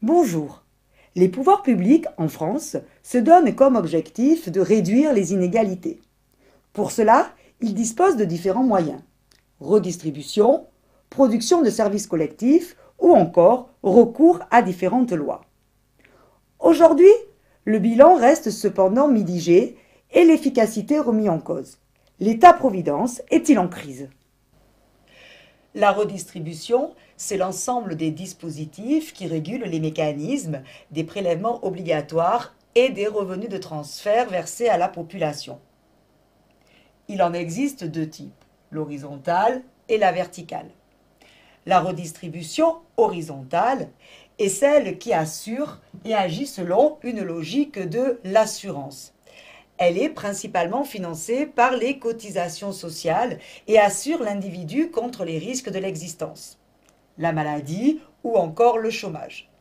Bonjour. Les pouvoirs publics en France se donnent comme objectif de réduire les inégalités. Pour cela, ils disposent de différents moyens. Redistribution, production de services collectifs ou encore recours à différentes lois. Aujourd'hui, le bilan reste cependant mitigé et l'efficacité remise en cause. L'État-providence est-il en crise? La redistribution, c'est l'ensemble des dispositifs qui régulent les mécanismes des prélèvements obligatoires et des revenus de transfert versés à la population. Il en existe deux types, l'horizontale et la verticale. La redistribution horizontale est celle qui assure et agit selon une logique de l'assurance. Elle est principalement financée par les cotisations sociales et assure l'individu contre les risques de l'existence, la maladie ou encore le chômage.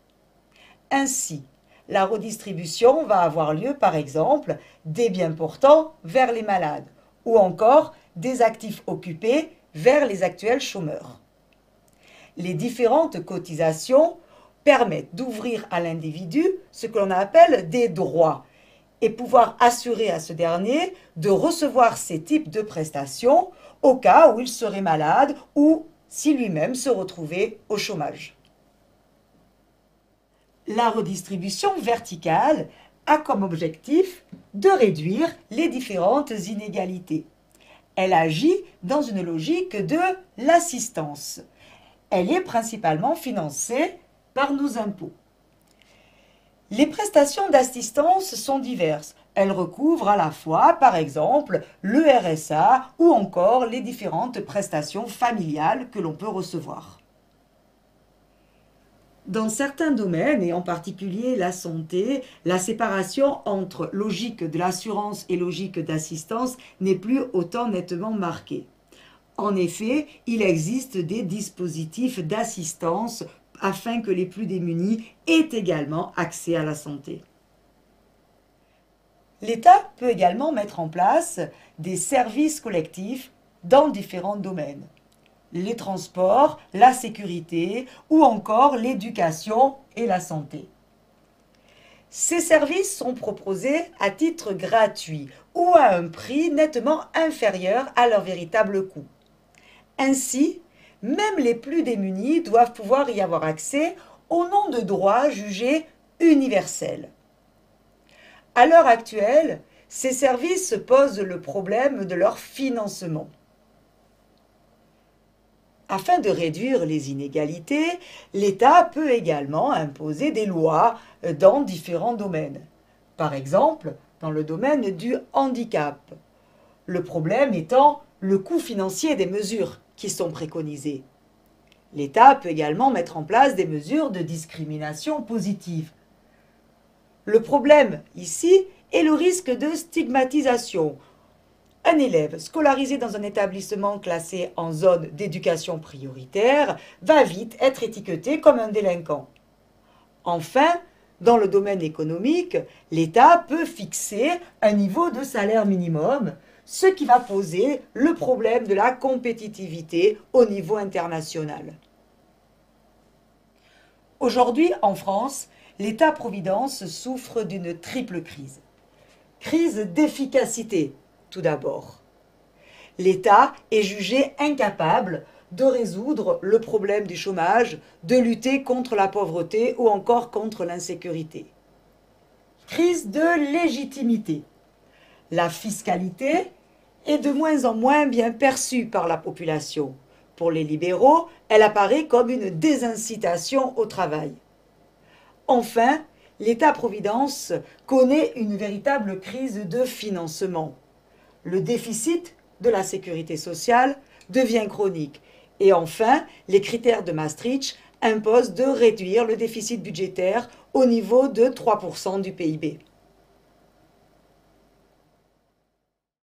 Ainsi, la redistribution va avoir lieu par exemple des biens portants vers les malades ou encore des actifs occupés vers les actuels chômeurs. Les différentes cotisations permettent d'ouvrir à l'individu ce que l'on appelle des droits et pouvoir assurer à ce dernier de recevoir ces types de prestations au cas où il serait malade ou si lui-même se retrouvait au chômage. La redistribution verticale a comme objectif de réduire les différentes inégalités. Elle agit dans une logique de l'assistance. Elle est principalement financée par nos impôts. Les prestations d'assistance sont diverses. Elles recouvrent à la fois, par exemple, le RSA ou encore les différentes prestations familiales que l'on peut recevoir. Dans certains domaines, et en particulier la santé, la séparation entre logique de l'assurance et logique d'assistance n'est plus autant nettement marquée. En effet, il existe des dispositifs d'assistance afin que les plus démunis aient également accès à la santé. L'État peut également mettre en place des services collectifs dans différents domaines. Les transports, la sécurité ou encore l'éducation et la santé. Ces services sont proposés à titre gratuit ou à un prix nettement inférieur à leur véritable coût. Ainsi, même les plus démunis doivent pouvoir y avoir accès au nom de droits jugés universels. À l'heure actuelle, ces services posent le problème de leur financement. Afin de réduire les inégalités, l'État peut également imposer des lois dans différents domaines. Par exemple, dans le domaine du handicap. Le problème étant le coût financier des mesures qui sont préconisées. L'État peut également mettre en place des mesures de discrimination positive. Le problème ici est le risque de stigmatisation. Un élève scolarisé dans un établissement classé en zone d'éducation prioritaire va vite être étiqueté comme un délinquant. Enfin, dans le domaine économique, l'État peut fixer un niveau de salaire minimum, ce qui va poser le problème de la compétitivité au niveau international. Aujourd'hui, en France, l'État-providence souffre d'une triple crise. Crise d'efficacité, tout d'abord. L'État est jugé incapable de résoudre le problème du chômage, de lutter contre la pauvreté ou encore contre l'insécurité. Crise de légitimité. La fiscalité est de moins en moins bien perçue par la population. Pour les libéraux, elle apparaît comme une désincitation au travail. Enfin, l'État-providence connaît une véritable crise de financement. Le déficit de la sécurité sociale devient chronique. Et enfin, les critères de Maastricht imposent de réduire le déficit budgétaire au niveau de 3% du PIB.